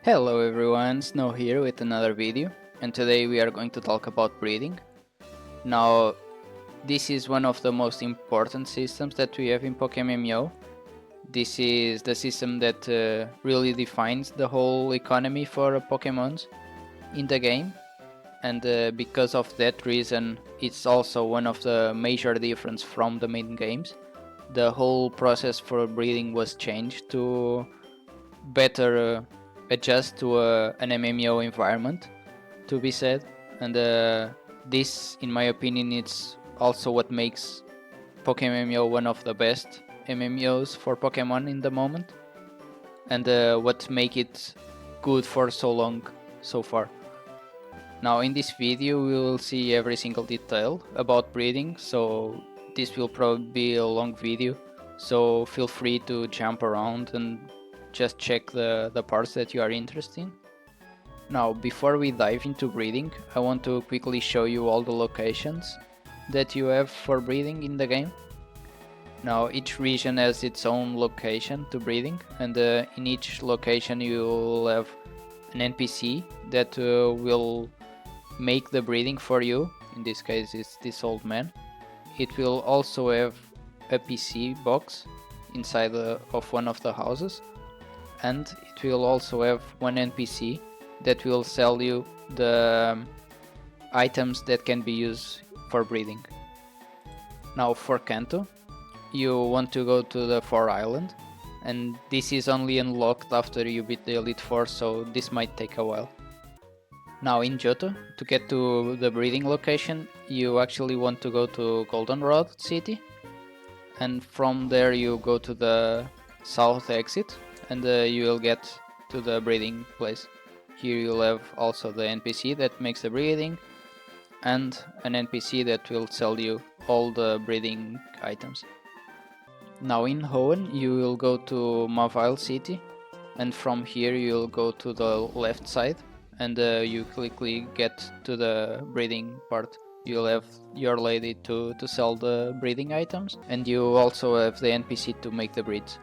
Hello everyone, Snow here with another video, and today we are going to talk about breeding. Now, this is one of the most important systems that we have in Pokemon. This is the system that really defines the whole economy for Pokemons in the game, and because of that reason, it's also one of the major difference from the main games. The whole process for breeding was changed to better adjust to an MMO environment, to be said, and this, in my opinion, it's also what makes Pokemon MMO one of the best MMOs for Pokemon in the moment, and what make it good for so long so far. Now in this video we will see every single detail about breeding, so this will probably be a long video, so feel free to jump around and just check the parts that you are interested in. Now, before we dive into breeding, I want to quickly show you all the locations that you have for breeding in the game. Now, each region has its own location to breeding, and in each location you will have an NPC that will make the breeding for you. In this case it's this old man. It will also have a PC box inside of one of the houses, and it will also have one NPC that will sell you the items that can be used for breeding. Now for Kanto, you want to go to the 4 island, and this is only unlocked after you beat the Elite Four, so this might take a while. Now in Johto, to get to the breeding location, you actually want to go to Goldenrod City, and from there you go to the south exit, and you will get to the breeding place. Here you'll have also the NPC that makes the breeding, and an NPC that will sell you all the breeding items. Now in Hoenn you will go to Mavile City, and from here you'll go to the left side, and you quickly get to the breeding part. You'll have your lady to sell the breeding items, and you also have the NPC to make the breeds.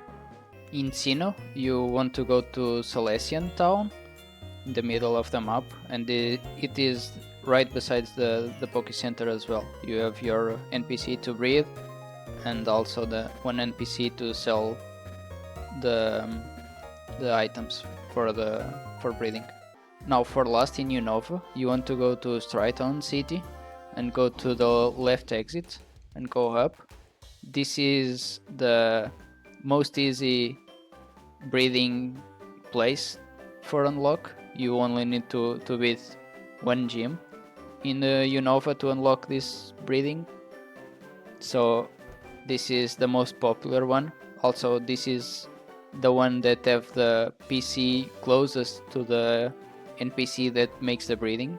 In Sinnoh, you want to go to Celestian Town, in the middle of the map, and it is right besides the Poké Center as well. You have your NPC to breed, and also the one NPC to sell the items for breeding. Now for last in Unova, you want to go to Striton City and go to the left exit and go up. This is the most easy breeding place for unlock. You only need to beat one gym in Unova to unlock this breeding. So this is the most popular one. Also this is the one that have the PC closest to the NPC that makes the breeding.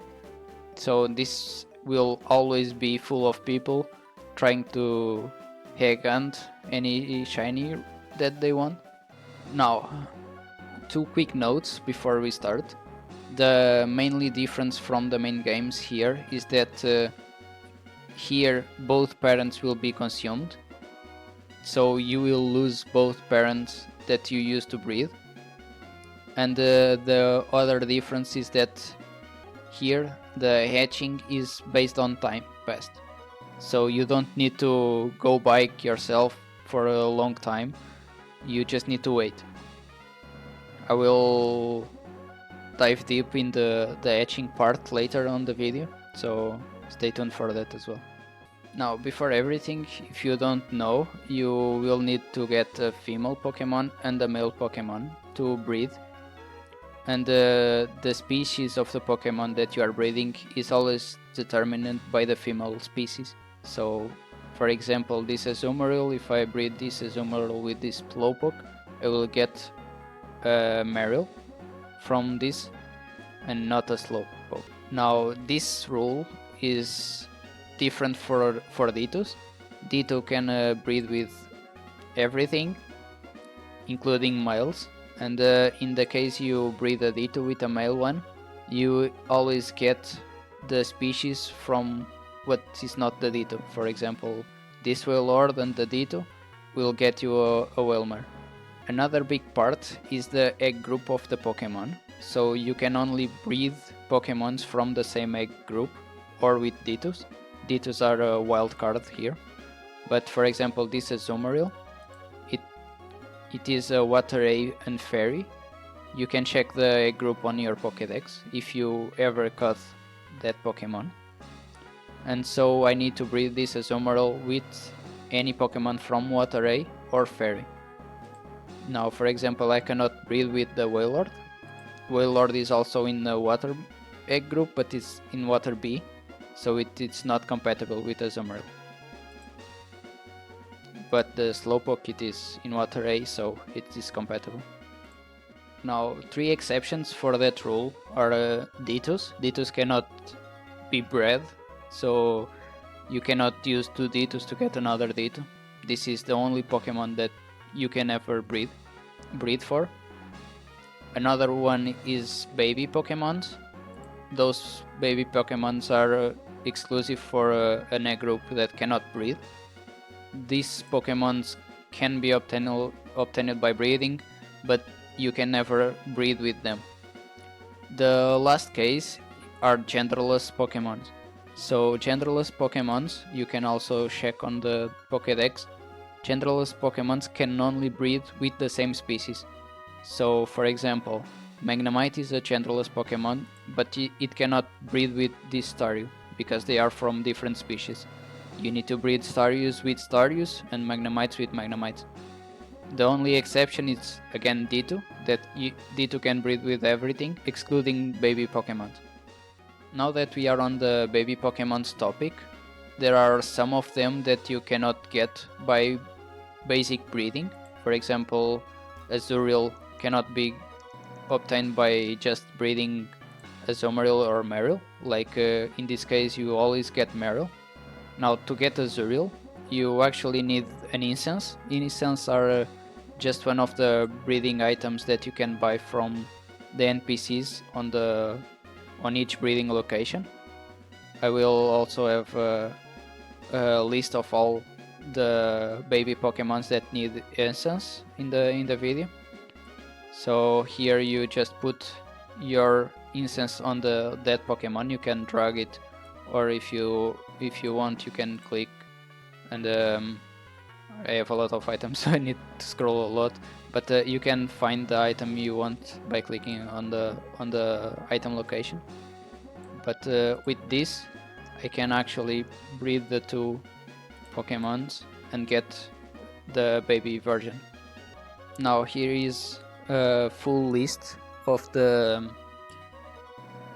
So this will always be full of people trying to egg hunt any shiny that they want. Now, two quick notes before we start. The mainly difference from the main games here is that here both parents will be consumed, so you will lose both parents that you used to breed. And the other difference is that here the hatching is based on time passed, so you don't need to go bike yourself for a long time, you just need to wait. I will dive deep in the hatching part later on the video, so stay tuned for that as well. Now, before everything, if you don't know, you will need to get a female Pokemon and a male Pokemon to breed, and the species of the Pokemon that you are breeding is always determined by the female species. So for example, this Azurill, if I breed this Azurill with this Slowpoke, I will get a Marill from this and not a Slowpoke. Now this rule is different for Dittos. Ditto can breed with everything, including males, and in the case you breed a Ditto with a male one, you always get the species from what is not the Ditto. For example, this Wailord and the Ditto will get you a Wailmer. Another big part is the egg group of the Pokemon. so you can only breed Pokemons from the same egg group or with Ditus. Ditus are a wild card here, but for example this is Azurill. It is a Water A and Fairy. You can check the egg group on your Pokédex if you ever caught that Pokemon. And so I need to breed this Azurill with any Pokemon from Water A or Fairy. Now for example I cannot breed with the Wailord. Wailord is also in the Water egg group but it's in Water B, so it's not compatible with Azurill. But the Slowpoke it is in Water A, so it is compatible. Now 3 exceptions for that rule are Ditus. Ditus cannot be bred, so you cannot use 2 Ditus to get another Ditu. This is the only Pokemon that you can ever breed for. Another one is baby Pokemons. Those baby Pokemons are exclusive for an egg group that cannot breed. These Pokemons can be obtained by breeding, but you can never breed with them. The last case are genderless Pokemons. So genderless Pokemons, you can also check on the Pokédex. Genderless Pokemons can only breed with the same species. So for example, Magnemite is a genderless Pokemon, but it cannot breed with this Staryu because they are from different species. You need to breed Staryus with Staryus and Magnemites with Magnemites. The only exception is again Ditu, that Ditu can breed with everything, excluding baby Pokemon. Now that we are on the baby Pokemon's topic, there are some of them that you cannot get by basic breeding. For example, Azurill cannot be obtained by just breeding Azumarill or Marill, like in this case you always get Marill. Now to get Azurill, you actually need an incense. Incense are just one of the breeding items that you can buy from the NPCs on each breeding location. I will also have a list of all the baby Pokemons that need incense in the video. So here you just put your incense on that Pokemon. You can drag it, or if you want you can click, and I have a lot of items so I need to scroll a lot, but you can find the item you want by clicking on the item location. But with this I can actually breed the 2 Pokemons and get the baby version. Now here is a full list of the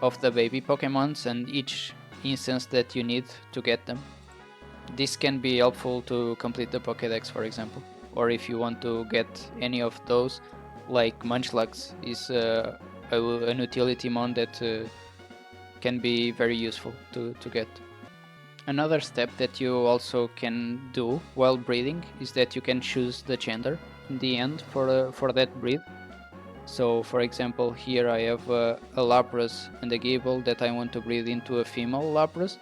baby Pokemons and each instance that you need to get them. This can be helpful to complete the Pokédex, for example, or if you want to get any of those, like Munchlax is an utility mon that can be very useful to get. Another step that you also can do while breeding is that you can choose the gender in the end for that breed. So for example here I have a Lapras and a Gible that I want to breed into a female Lapras.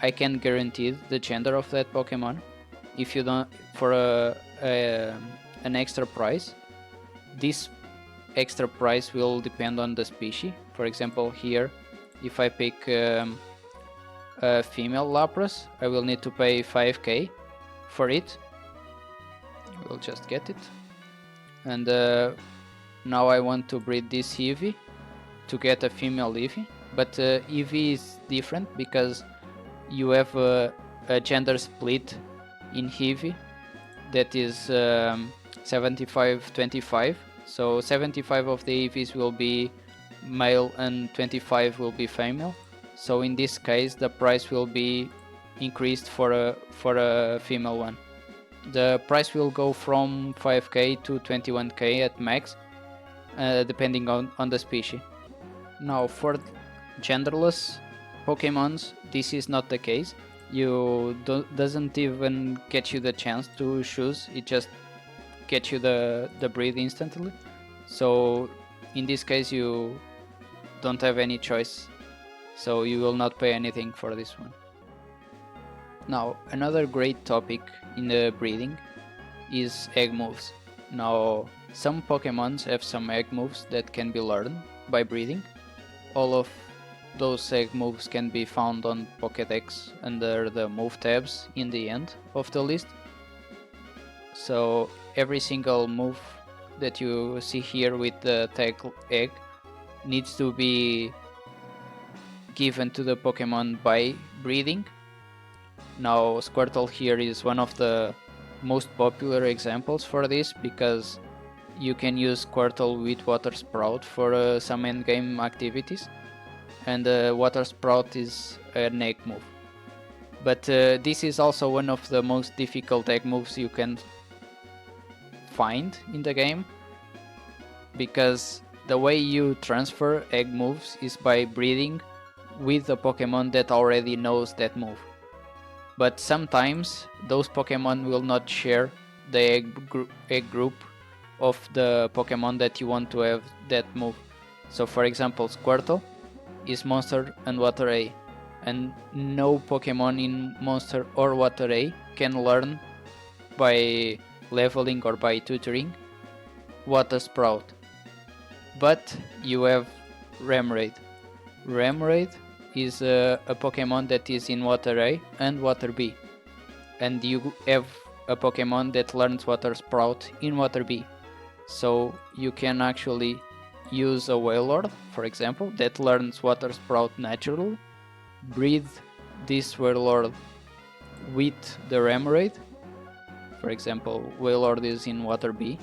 I can guarantee the gender of that Pokemon if you don't for an extra price. This extra price will depend on the species. For example here, if I pick a female Lapras, I will need to pay 5k for it. We'll just get it. And now I want to breed this Eevee to get a female Eevee, but Eevee is different because you have a gender split in Eevee that is 75-25, so 75 of the Eevees will be male and 25 will be female. So in this case the price will be increased for a female one. The price will go from 5k to 21k at max, depending on the species. Now for genderless Pokemons this is not the case. You doesn't even get you the chance to choose, it just gets you the breed instantly. So in this case you don't have any choice, so you will not pay anything for this one. Now another great topic in the breeding is egg moves. Now some Pokemons have some egg moves that can be learned by breeding. All of those egg moves can be found on Pokédex under the move tabs in the end of the list. So every single move that you see here with the tag egg needs to be given to the Pokemon by breeding. Now Squirtle here is one of the most popular examples for this, because you can use Squirtle with Water Sprout for some endgame activities, and Water Sprout is an egg move. But this is also one of the most difficult egg moves you can find in the game, because the way you transfer egg moves is by breeding with a Pokemon that already knows that move. But sometimes those Pokemon will not share the egg group of the Pokemon that you want to have that move. So for example, Squirtle is Monster and Water A, and no Pokemon in Monster or Water A can learn by leveling or by tutoring Water Sprout. But you have Remoraid. Remoraid is a Pokemon that is in Water A and Water B, and you have a Pokemon that learns Water Sprout in Water B. So you can actually use a Wailord, for example, that learns Water Sprout naturally, breed this Wailord with the Remoraid. For example, Wailord is in Water B,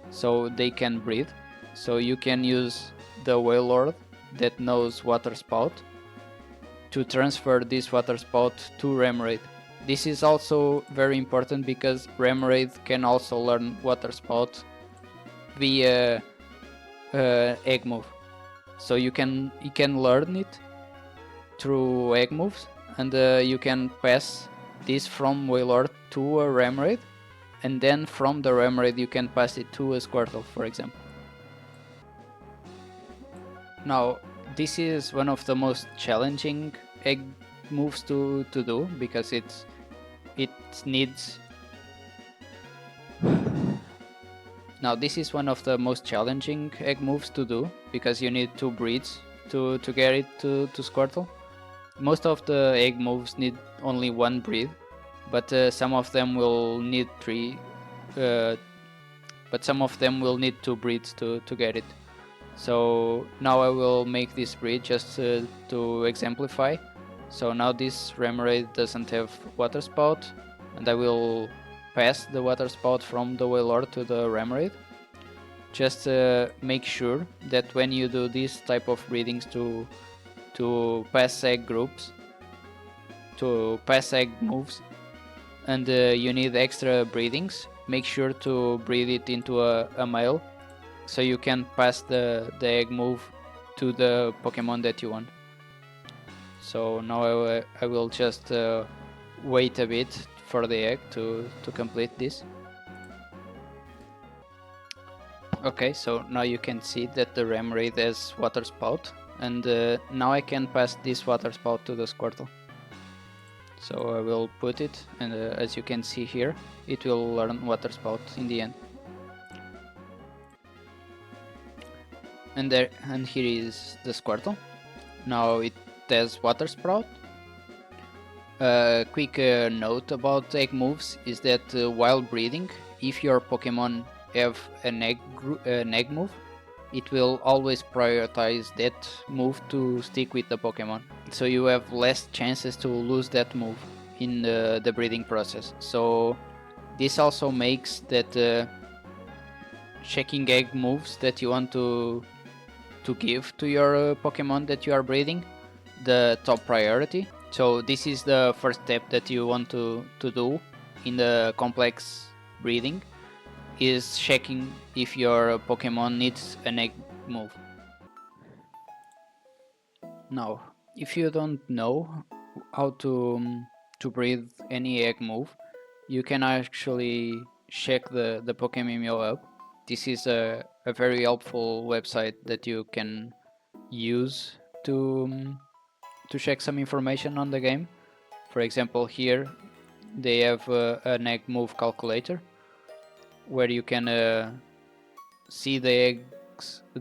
so they can breed. So you can use the Wailord that knows Water Spout to transfer this Water Spout to Remoraid. This is also very important because Remoraid can also learn Water Spout via egg move. So you can learn it through egg moves, and you can pass this from Wailord to a Remoraid, and then from the Remoraid you can pass it to a Squirtle, for example. Now, this is one of the most challenging egg moves to do, because it needs... Now, this is one of the most challenging egg moves to do, because you need 2 breeds to get it to Squirtle. Most of the egg moves need only 1 breed, but some of them will need 3, but some of them will need 2 breeds to get it. So now I will make this breed just to exemplify. So now this Remoraid doesn't have Water Spout, and I will pass the Water Spout from the Wailord to the Remoraid. Just make sure that when you do this type of breedings to pass egg groups, to pass egg moves, and you need extra breedings, make sure to breed it into a male, so you can pass the egg move to the Pokemon that you want. So now I will just wait a bit for the egg to complete this. Okay, so now you can see that the Remoraid has Water Spout, and now I can pass this Water Spout to the Squirtle. So I will put it, and as you can see here, it will learn Water Spout in the end. And here is the Squirtle. Now it has Water Sprout. Quick note about egg moves is that while breeding, if your Pokemon have an egg move, it will always prioritize that move to stick with the Pokemon. So you have less chances to lose that move in the breeding process. So this also makes that checking egg moves that you want to give to your Pokemon that you are breeding the top priority. So this is the first step that you want to do in the complex breeding, is checking if your Pokemon needs an egg move. Now, if you don't know how to breed any egg move, you can actually check the Pokemmo up. This is a very helpful website that you can use to check some information on the game. For example, here they have an egg move calculator, where you can see the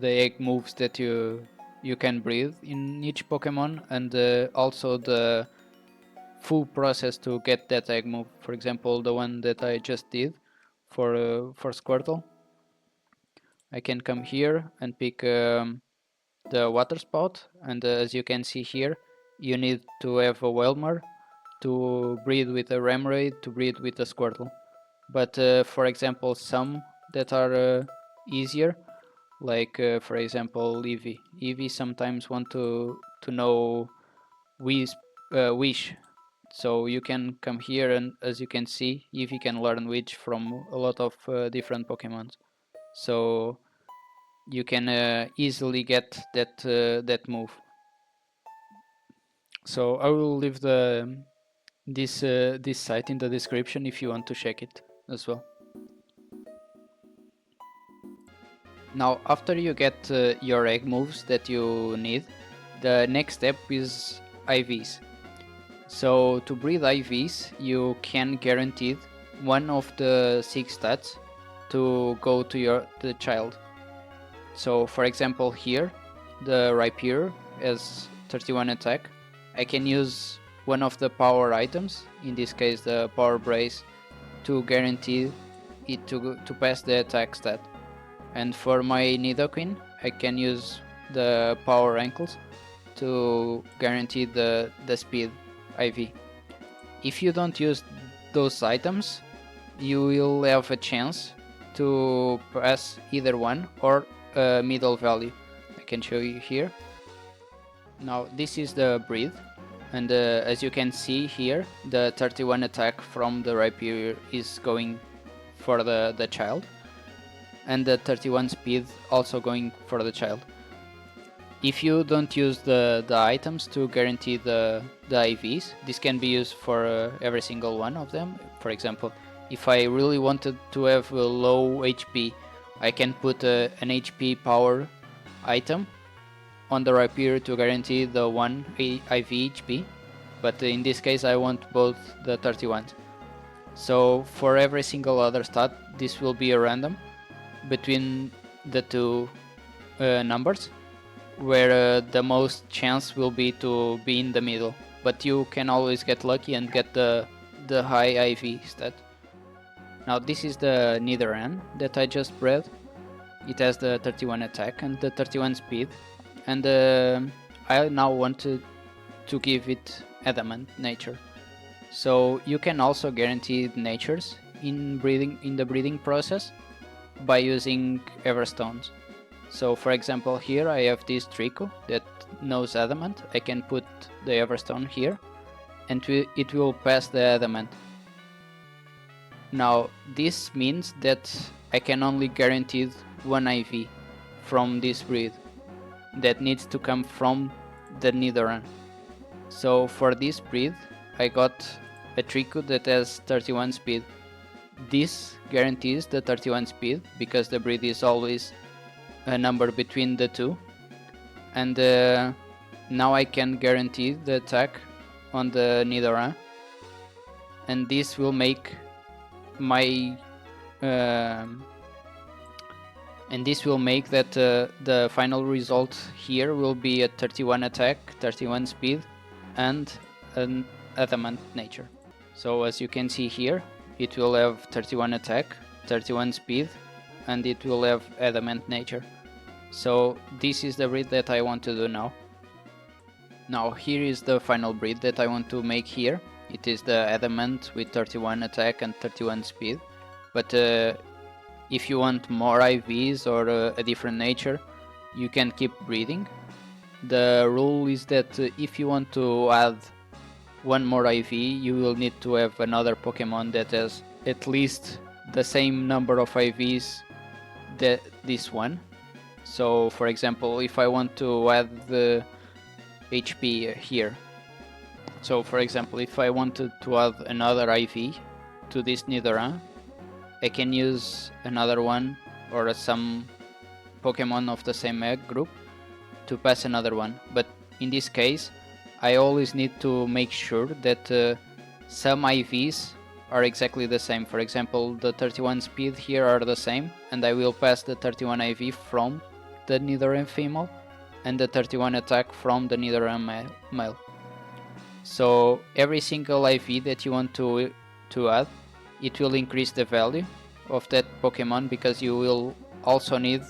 egg moves that you can breed in each Pokemon, and also the full process to get that egg move. For example, the one that I just did for Squirtle. I can come here and pick the water spout, and as you can see here, you need to have a Whelmer to breed with a Remoraid to breed with a Squirtle. But for example, some that are easier, like for example Eevee. Eevee sometimes want to know Wish. So you can come here, and as you can see, Eevee can learn Wish from a lot of different Pokemon. So you can easily get that move. So I will leave this site in the description if you want to check it as well. Now, after you get your egg moves that you need, the next step is IVs. So to breed IVs, you can guarantee one of the 6 stats to go to the child. So for example here, the Rapier has 31 attack. I can use one of the power items, in this case the Power Brace, to guarantee it to pass the attack stat. And for my Nidoqueen, I can use the Power Ankles to guarantee the speed IV. If you don't use those items, you will have a chance to pass either one or a middle value. I can show you here. Now this is the breed, and as you can see here, the 31 attack from the Rapier is going for the child, and the 31 speed also going for the child. If you don't use the items to guarantee the IVs, this can be used for every single one of them. For example, if I really wanted to have a low HP, I can put an HP power item on the Rapier to guarantee the 1 IV HP, but in this case I want both the 31s. So for every single other stat, this will be a random between the two numbers, where the most chance will be to be in the middle, but you can always get lucky and get the high IV stat. Now this is the Nidoran that I just bred. It has the 31 attack and the 31 speed, and I now want to give it adamant nature. So you can also guarantee natures in the breeding process by using Everstones. So for example here I have this Trico that knows adamant. I can put the Everstone here and it will pass the adamant. Now this means that I can only guarantee one IV from this breed that needs to come from the Nidoran. So for this breed I got a Trico that has 31 speed. This guarantees the 31 speed because the breed is always a number between the two, and now I can guarantee the attack on the Nidoran, and this will make my that the final result here will be a 31 attack, 31 speed, and an adamant nature. So as you can see here, it will have 31 attack, 31 speed, and it will have adamant nature. So this is the breed that I want to do now. Now here is the final breed that I want to make here. It is the adamant with 31 attack and 31 speed. But if you want more IVs or a different nature, you can keep breeding. The rule is that if you want to add one more IV, you will need to have another Pokemon that has at least the same number of IVs that this one. So for example, if I want to add the HP here, so for example if I wanted to add another IV to this Nidoran, I can use another one or some Pokemon of the same egg group to pass another one. But in this case I always need to make sure that some IVs are exactly the same. For example, the 31 speed here are the same, and I will pass the 31 IV from the Nidoran female and the 31 attack from the Nidoran male. So every single IV that you want to add, it will increase the value of that Pokemon, because you will also need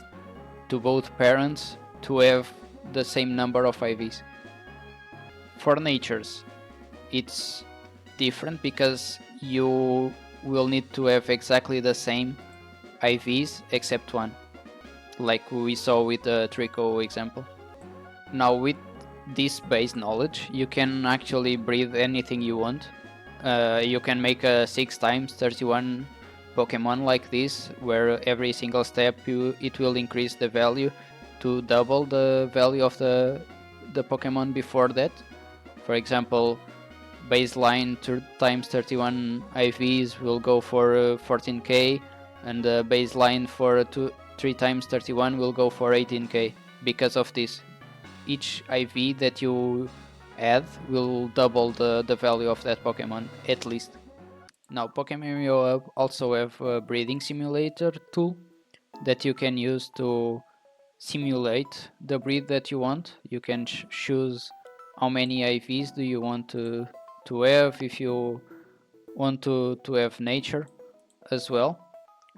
to both parents to have the same number of IVs. For natures, it's different because you will need to have exactly the same IVs except one, like we saw with the Trico example. Now with this base knowledge, you can actually breed anything you want. You can make a 6x31 Pokemon like this, where every single step it will increase the value to double the value of the Pokemon before that. For example, baseline times 31 IVs will go for 14k, and the baseline for 3x31 will go for 18k. Because of this, each IV that you add will double the value of that Pokemon, at least. Now, Pokemon also have a breeding simulator tool that you can use to simulate the breed that you want. You can choose how many IVs do you want to have, if you want to have nature as well,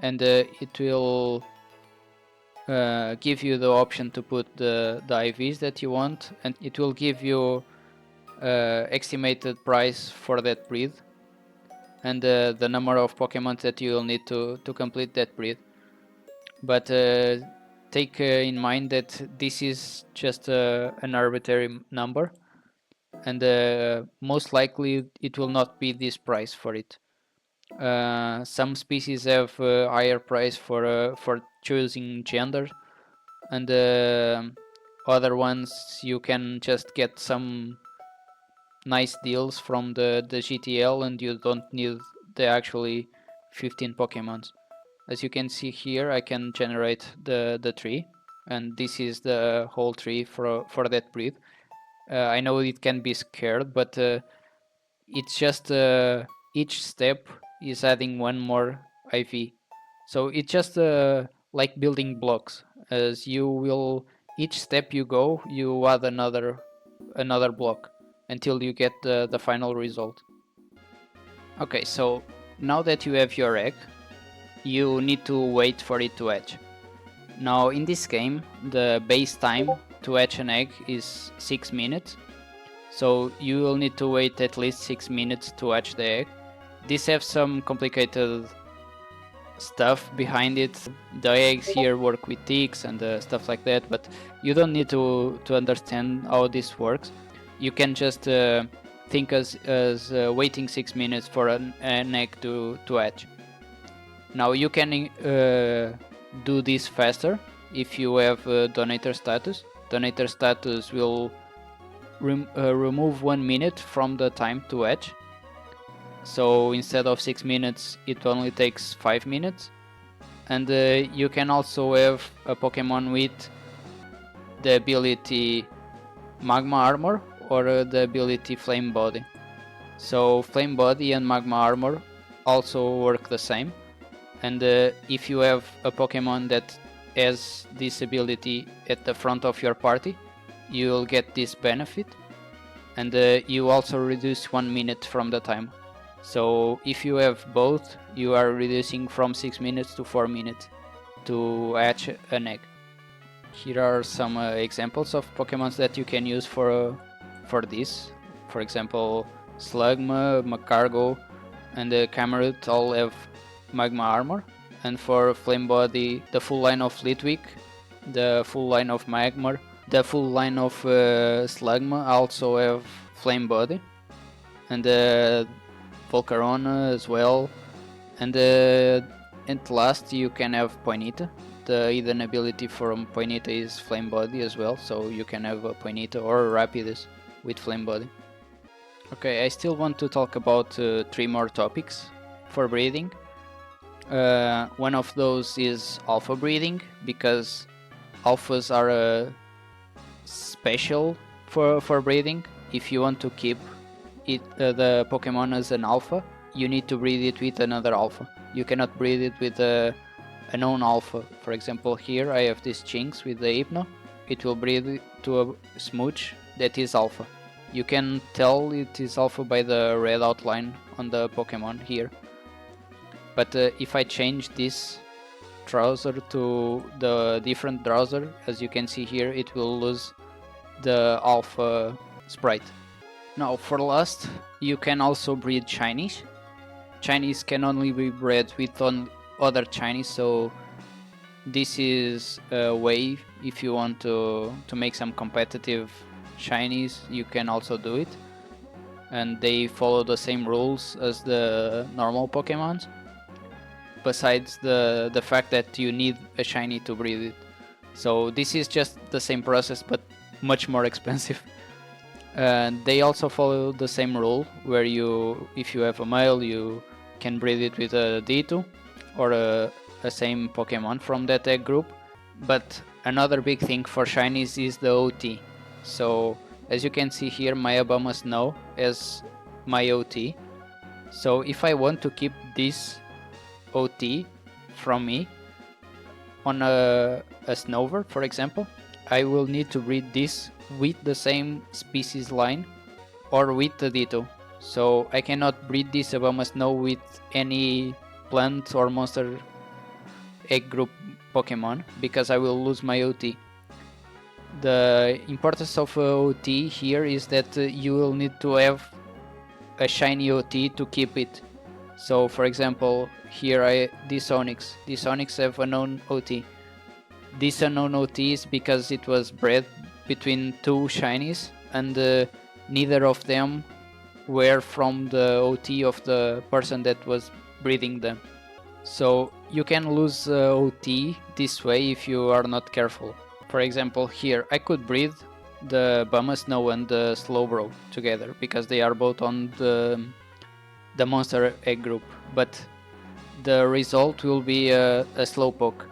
and it will give you the option to put the IVs that you want, and it will give you estimated price for that breed and the number of Pokemon that you will need to complete that breed. But take in mind that this is just an arbitrary number, and most likely it will not be this price for it. Some species have higher price for choosing gender, and other ones you can just get some nice deals from the GTL, and you don't need the actually 15 Pokemons. As you can see here, I can generate the tree, and this is the whole tree for that breed. I know it can be scared, but it's just each step is adding one more IV. So it's just like building blocks. As you will, each step you go, you add another block until you get the final result. Okay, so now that you have your egg, you need to wait for it to hatch. Now in this game, the base time to hatch an egg is 6 minutes, so you will need to wait at least 6 minutes to hatch the egg. This has some complicated stuff behind it. The eggs here work with ticks and stuff like that, but you don't need to understand how this works. You can just think as waiting 6 minutes for an egg to hatch. Now you can do this faster if you have donator status. Donator status will remove 1 minute from the time to hatch. So instead of 6 minutes, it only takes 5 minutes. And you can also have a Pokemon with the ability Magma Armor or the ability Flame Body. So Flame Body and Magma Armor also work the same. And if you have a Pokemon that has this ability at the front of your party, you will get this benefit. And you also reduce 1 minute from the time. So if you have both, you are reducing from 6 minutes to 4 minutes to hatch an egg. Here are some examples of Pokemons that you can use for this. For example, Slugma, Macargo, and Camerupt all have Magma Armor. And for Flame Body, the full line of Litwick, the full line of Magmar, the full line of Slugma also have Flame Body. And Volcarona as well. And at last you can have Ponyta. The hidden ability from Ponyta is Flame Body as well, so you can have a Ponyta or a Rapidus with Flame Body. Okay, I still want to talk about 3 more topics for breeding. One of those is alpha breeding, because alphas are special for breeding. If you want to keep the Pokemon as an alpha, you need to breed it with another alpha. You cannot breed it with a known alpha. For example, here I have this Chinks with the Hypno. It will breed to a Smooch that is alpha. You can tell it is alpha by the red outline on the Pokemon here. But if I change this Drowser to the different Drowser, as you can see here, it will lose the alpha sprite. Now for last, you can also breed shinies. Shinies can only be bred with other shinies, so this is a way if you want to make some competitive shinies, you can also do it. And they follow the same rules as the normal Pokemons. Besides the fact that you need a shiny to breed it. So this is just the same process but much more expensive. They also follow the same rule where if you have a male, you can breed it with a D2 or a same Pokemon from that egg group. But another big thing for shinies is the OT. So as you can see here, my Obama Snow has my OT. So if I want to keep this OT from me on a Snover, for example, I will need to breed this with the same species line or with the D2. So I cannot breed this Obama Snow with any plant or monster egg group Pokemon because I will lose my OT. The importance of OT here is that you will need to have a shiny OT to keep it. So for example, here this Onix have a known OT. This unknown OT is because it was bred between two shinies and neither of them were from the OT of the person that was breeding them. So you can lose OT this way if you are not careful. For example, here I could breed the Bama Snow and the Slowbro together because they are both on the monster egg group, but the result will be a Slowpoke,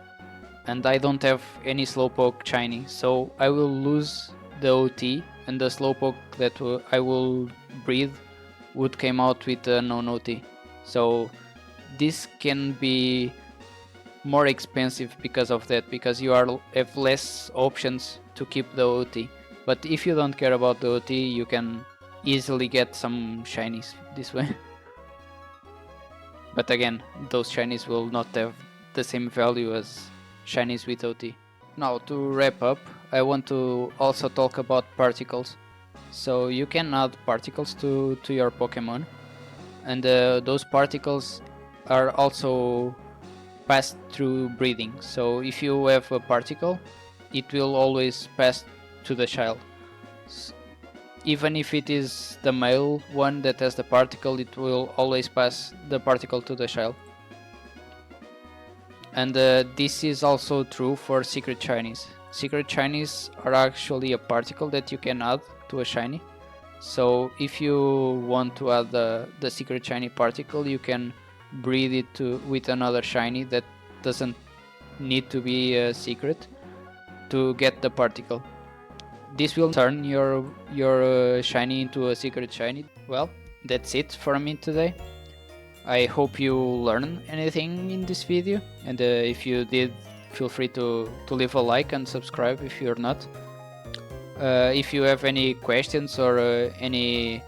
and I don't have any Slowpoke shiny, so I will lose the OT, and the Slowpoke that I will breed would come out with a non-OT. So this can be more expensive because of that, because you have less options to keep the OT. But if you don't care about the OT, you can easily get some shinies this way. But again, those shinies will not have the same value as shinies with OT. Now to wrap up, I want to also talk about particles. So you can add particles to your Pokemon, and those particles are also passed through breeding. So if you have a particle, it will always pass to the child. Even if it is the male one that has the particle, it will always pass the particle to the child. And this is also true for secret shinies. Secret shinies are actually a particle that you can add to a shiny. So if you want to add the secret shiny particle, you can breed it with another shiny that doesn't need to be a secret to get the particle. This will turn your shiny into a secret shiny. Well, that's it for me today. I hope you learned anything in this video, and if you did, feel free to leave a like and subscribe if you're not. If you have any questions or anything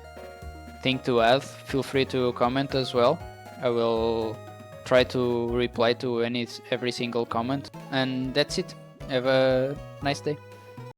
to add, feel free to comment as well. I will try to reply to every single comment. And that's it. Have a nice day.